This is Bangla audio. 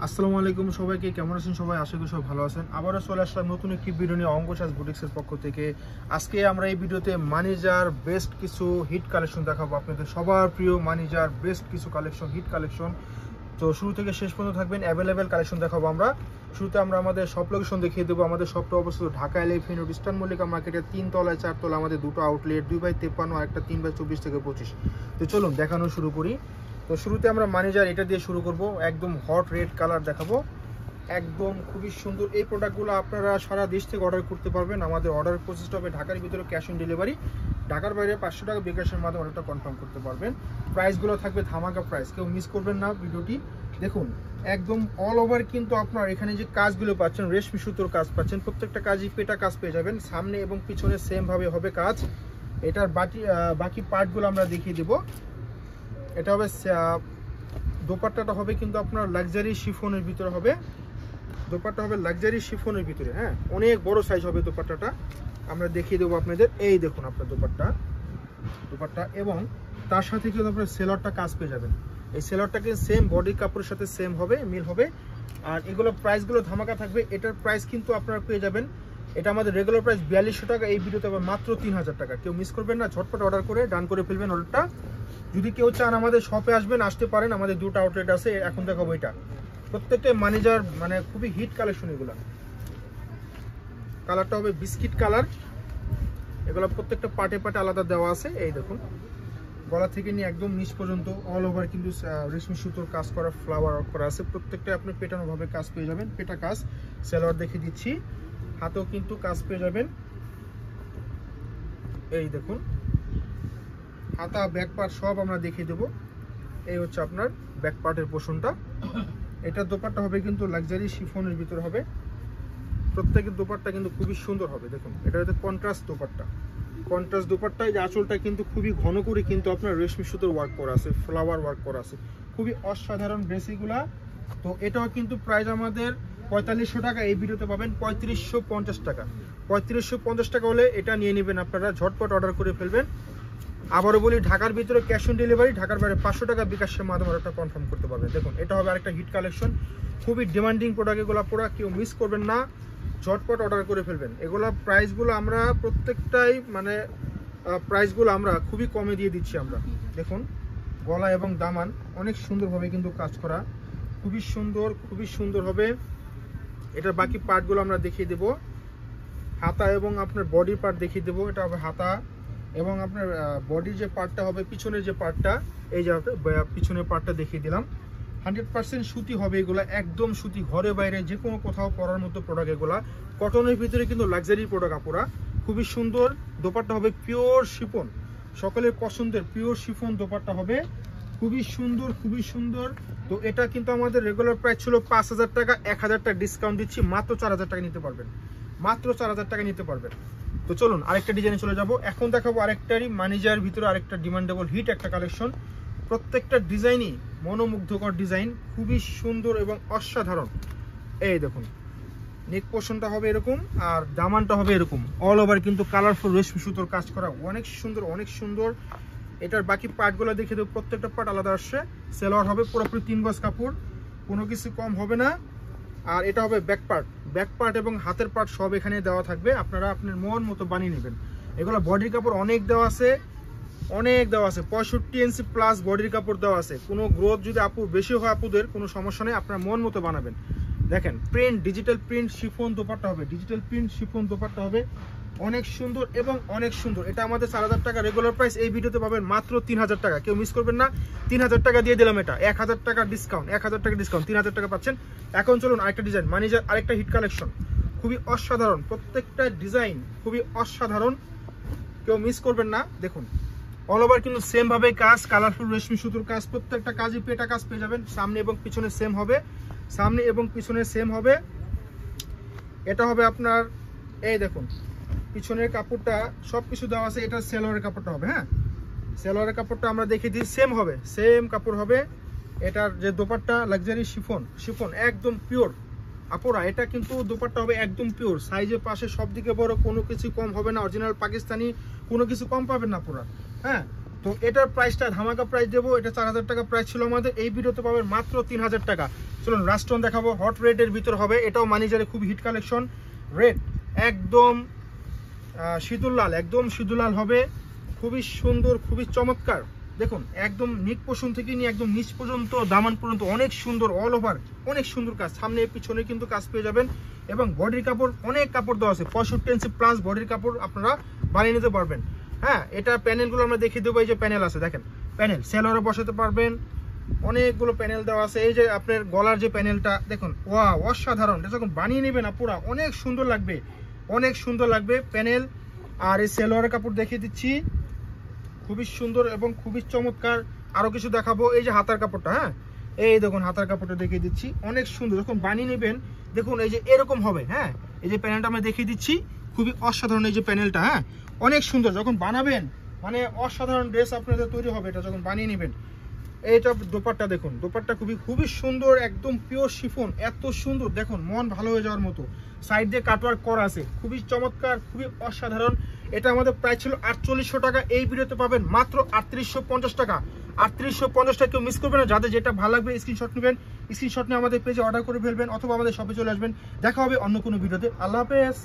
আসসালামু আলাইকুম সবাইকে, কেমন আছেন সবাই? আশা করি সবাই ভালো আছেন। আবারও চলে আসলাম নতুন একটি ভিডিও নিয়ে অঙ্কসাজ বুটিক্সের পক্ষ থেকে। আজকে আমরা এই ভিডিওতে মানিজার বেস্ট কিছু হিট কালেকশন দেখাবো আপনাদের, সবার প্রিয় মানিজার বেস্ট কিছু কালেকশন, হিট কালেকশন। তো শুরু থেকে শেষ পর্যন্ত থাকবেন, অ্যাভেলেবেল কালেকশন দেখাবো আমরা। শুরুতে আমরা আমাদের সব লোকেশন দেখিয়ে দেবো। আমাদের সবটা অবস্থিত Dhaka elephant road eastern Mallika মার্কেটের 3 তলায় 4 তলা আমাদের দুটো আউটলেট, 2/53 আর একটা 3/24 থেকে 25। তো চলুন দেখানো শুরু করি। তো শুরুতে আমরা মানিজার এটা দিয়ে শুরু করব। একদম হট রেড কালার দেখাবো, একদম খুবই সুন্দর। এই প্রোডাক্টগুলো আপনারা সারা দেশ থেকে অর্ডার করতে পারবেন। আমাদের অর্ডার প্রসেসটা হবে ঢাকার ভিতরে ক্যাশ অন ডেলিভারি, ঢাকার বাইরে 500 টাকা বিকাশের মাধ্যমে অর্ডারটা কনফার্ম করতে পারবেন। প্রাইসগুলো থাকবে ধামাকা প্রাইস, কেউ মিস করবেন না ভিডিওটি। দেখুন একদম অল ওভার কিন্তু আপনার এখানে যে কাজগুলো পাচ্ছেন, রেশমি সুতোর কাজ পাচ্ছেন, প্রত্যেকটা কাজই পেটা কাজ পেয়ে যাবেন। সামনে এবং পিছনে সেম ভাবে হবে কাজ। এটার বাকি পার্টগুলো আমরা দেখিয়ে দেবো। এটা হবে দোপাট্টাটা হবে কিন্তু আপনার লাক্সারি শিফনের ভিতরে হবে। দোপাট্টা হবে লাক্সারি শিফনের ভিতরে, হ্যাঁ, অনেক বড় সাইজ হবে দোপাট্টাটা। আমরা দেখিয়ে দেবো আপনাদের। এই দেখুন আপনার দোপাট্টা এবং তার সাথে কিন্তু আপনার সেলরটা কাজ পেয়ে যাবেন। এই সেলরটাকে সেম বডি কাপড়ের সাথে সেম হবে, মিল হবে। আর এগুলো প্রাইসগুলো ধামাকা থাকবে। এটার প্রাইস কিন্তু আপনারা পেয়ে যাবেন, এটা আমাদের রেগুলার প্রাইস 4200 টাকা, এই ভিডিওতে আবার মাত্র 3000 টাকা। কেউ মিস করবেন না, ঝটপট অর্ডার করে ডান করে ফেলবেন অর্ডারটা। যদি কেউ চান আমাদের শপে আসতে পারেন, আমাদের দুটো আউটলেট আছে। এখন দেখাবো এটা, প্রত্যেকটা ম্যানেজার মানে খুবই হিট কালেকশন। এগুলো কালারটা হবে বিস্কিট কালার। এগুলো প্রত্যেকটা পার্টে আলাদা দেওয়া আছে। এই দেখুন গলা থেকে নিয়ে একদম নিচ পর্যন্ত অল ওভার কিন্তু রেশমি সুতোর কাজ করা, ফ্লাওয়ার করা আছে। প্রত্যেকটা আপনি পেটানো ভাবে কাজ পেয়ে যাবেন, পেটা কাজ। সেলোয়ার দেখিয়ে দিচ্ছি, হাতেও কিন্তু কাজ পেয়ে যাবেন। এই দেখুন হাতা ব্যাক পার্ট সব আমরা দেখিয়ে দেবো। এই হচ্ছে আপনার ব্যাক পার্টের পোর্শনটা। এটা দোপাট্টা হবে কিন্তু লাক্সারি শিফনের ভিতর হবে। প্রত্যেকের দোপাট্টা কিন্তু খুবই সুন্দর হবে। দেখুন এটা হচ্ছে কন্ট্রাস্ট দোপাট্টায় যে আঁচলটা কিন্তু খুবই ঘন করে কিন্তু আপনার রেশমি সুতোর ওয়ার্ক করা আছে, ফ্লাওয়ার ওয়ার্ক করা আছে, খুবই অসাধারণ ড্রেস এগুলা। তো এটাও কিন্তু প্রাইস আমাদের 4500 টাকা, এই ভিডিওতে পাবেন 3550 টাকা। 3550 টাকা হলে এটা নিয়ে নেবেন আপনারা, ঝটপট অর্ডার করে ফেলবেন। আবারও বলি, ঢাকার ভিতরে ক্যাশ অন ডেলিভারি, ঢাকার বাইরে 500 টাকা বিকাশের মাধ্যমে অর্ডারটা কনফার্ম করতে পারবেন। দেখুন এটা হবে আরেকটা হিট কালেকশন, খুবই ডিমান্ডিং প্রোডাক্ট। এগুলো পুরো কেউ মিস করবেন না, ঝটপট অর্ডার করে ফেলবেন। এগুলা প্রাইসগুলো আমরা প্রত্যেকটাই মানে প্রাইসগুলো আমরা খুবই কমে দিয়ে দিচ্ছি আমরা। দেখুন গলা এবং দামান অনেক সুন্দরভাবে কিন্তু কাজ করা, খুবই সুন্দর হবে। এটার বাকি পার্টগুলো আমরা দেখিয়ে দেবো। হাতা এবং আপনার বডি পার্ট দেখিয়ে দেবো। এটা হবে হাতা এবং আপনার বডির যে পার্টটা হবে, পিছনের যে পার্টটা, এই যে পিছনের পার্টটা দেখিয়ে দিলাম। 100% সুতি হবে এগুলা, একদম সুতি, ঘরে বাইরে যে কোনো কোথাও পরার মতো প্রোডাক্ট এগুলা। কটনের ভিতরে কিন্তু লাক্সারি প্রোডাক্ট আপুরা, খুবই সুন্দর। দোপাট্টা হবে পিওর শিফন, সকলের পছন্দের পিওর শিফন দোপাট্টা হবে, খুবই সুন্দর। তো এটা কিন্তু আমাদের রেগুলার প্রাইস ছিল 5000 টাকা, 1000 টাকা ডিসকাউন্ট দিচ্ছি, মাত্র 4000 টাকা নিতে পারবেন, মাত্র 4000 টাকা নিতে পারবেন। তো চলুন আরেকটা ডিজাইনে চলে যাব। এখন দেখাবো আরেকটারই মানিজার ভিতরে আরেকটা ডিমান্ডেবল হিট একটা কালেকশন। প্রত্যেকটা ডিজাইনই মনোমুগ্ধকর ডিজাইন, খুবই সুন্দর এবং অসাধারণ। এই দেখুন নেক পোর্শনটা হবে এরকম, আর দামানটা হবে এরকম, অল ওভার কিন্তু কালারফুল রেশমি সুতোর কাজ করা, অনেক সুন্দর। এটার বাকি পার্টগুলো দেখে দেবো, প্রত্যেকটা পার্ট আলাদা আসছে। সেলোয়ার হবে পুরোপুরি 3 গজ কাপড়, কোনো কিছু কম হবে না। আর এটা হবে ব্যাক পার্ট এবং হাতের পার্ট সব এখানে দেওয়া থাকবে, আপনারা আপনার মন মতো বানিয়ে নেবেন। এগুলো বডির কাপড় অনেক দেওয়া আছে, 65 ইঞ্চি প্লাস বডির কাপড় দেওয়া আছে। কোনো গ্রোথ যদি আপু বেশি হয়, আপুদের কোনো সমস্যা নেই, আপনার মন মতো বানাবেন। দেখেন print, digital print chiffon dupatta হবে, অনেক সুন্দর এবং অনেক সুন্দর। এটা আমাদের 4000 টাকা রেগুলার প্রাইস, এই ভিডিওতে পাবেন মাত্র 3000 টাকা। কেউ মিস করবেন না, 3000 টাকা দিয়ে দিলাম। এটা 1000 টাকা ডিসকাউন্ট, 3000 টাকা পাচ্ছেন। এখন চলুন আরেকটা ডিজাইন, মানিজার আরেকটা হিট কালেকশন, খুবই অসাধারণ। প্রত্যেকটা ডিজাইন খুবই অসাধারণ, কেউ মিস করবেন না। দেখুন অল ওভার কিন্তু সেম ভাবে কাজ, কালারফুল রেশমি সুতোর কাজ, প্রত্যেকটা কাজই পেটা কাজ পেয়ে যাবেন। সামনে এবং পিছনে সেম হবে। এটা হবে আপনার, এই দেখুন পিছনের কাপড়টা সবকিছু দেওয়া আছে। এটা সেলোয়ারের কাপড়টা হবে, হ্যাঁ, সেলোয়ারের কাপড়টা আমরা দেখিয়ে দিই, সেম কাপড় হবে। এটার যে দোপাট্টা লাক্সারি শিফন একদম পিওর আপুরা। এটা কিন্তু দোপাট্টা হবে একদম পিওর, সাইজে পাশে সব দিকে বড়, কোনো কিছু কম হবে না, অরিজিনাল পাকিস্তানি, কোনো কিছু কম পাবেন না পুরা, হ্যাঁ। তো এটার প্রাইসটা ধামাকা প্রাইস দেবো। এটা 4000 টাকা প্রাইস ছিল আমাদের, এই ভিডিওতে পাবেন মাত্র 3000 টাকা। চলুন লাস্ট ওয়ান দেখাবো, হট রেডের ভিতর হবে, এটাও মানিজারে খুব হিট কালেকশন। রেড একদম সিঁদুর লাল, একদম সিঁদুর লাল হবে, খুবই সুন্দর, খুবই চমৎকার। দেখুন একদম নিক পোষণ থেকে নিয়ে একদম নিচ পর্যন্ত দামান পর্যন্ত অনেক সুন্দর, অল ওভার অনেক সুন্দর কাজ, সামনে পিছনে কিন্তু কাজ পেয়ে যাবেন। এবং বডির কাপড় অনেক কাপড় দেওয়া আছে, 65 ইঞ্চি প্লাস বডির কাপড় আপনারা বানিয়ে নিতে পারবেন। হ্যাঁ, এটা প্যানেলগুলো আমরা দেখিয়ে দেবো, এই যে প্যানেল আছে দেখেন, প্যানেল সেলরে বসাতে পারবেন, অনেকগুলো প্যানেল দেওয়া আছে। এই যে আপনার গলার যে প্যানেলটা দেখুন, ওয়া অসাধারণ, এটা যখন বানিয়ে নেবেন না পুরা অনেক সুন্দর লাগবে, অনেক সুন্দর লাগবে প্যানেল। আর এই সেলোয়ারের কাপড় দেখিয়ে দিচ্ছি, খুবই সুন্দর এবং খুবই চমৎকার। আরো কিছু দেখাবো, এই যে হাতার কাপড়টা, হ্যাঁ এই দেখুন হাতার কাপড়টা দেখিয়ে দিচ্ছি, অনেক সুন্দর। যখন বানিয়ে নেবেন দেখুন এই যে এরকম হবে। হ্যাঁ, এই যে প্যানেলটা আমরা দেখিয়ে দিচ্ছি, খুবই অসাধারণ এই যে প্যানেলটা, হ্যাঁ অনেক সুন্দর। যখন বানাবেন মানে অসাধারণ ড্রেস আপনাদের তৈরি হবে এটা যখন বানিয়ে নেবেন। এইটা দোপাট্টা দেখুন, দোপাট্টা খুবই সুন্দর, একদম পিওর শিফন, এত সুন্দর দেখুন মন ভালো হয়ে যাওয়ার মতো। সাইড দিয়ে কাটওয়ার্ক করা আছে, খুবই চমৎকার, খুবই অসাধারণ। এটা আমাদের প্রাইস ছিল 4800 টাকা, এই ভিডিওতে পাবেন মাত্র 3850 টাকা। 3850 টাকা কেউ মিস করবেন না। যাদের যেটা ভালো লাগবে স্ক্রিনশট নেবেন, স্ক্রিনশট নিয়ে আমাদের পেজে অর্ডার করে ফেলবেন অথবা আমাদের শপে চলে আসবেন। দেখা হবে অন্য কোনো ভিডিওতে। আল্লাহ হাফেজ।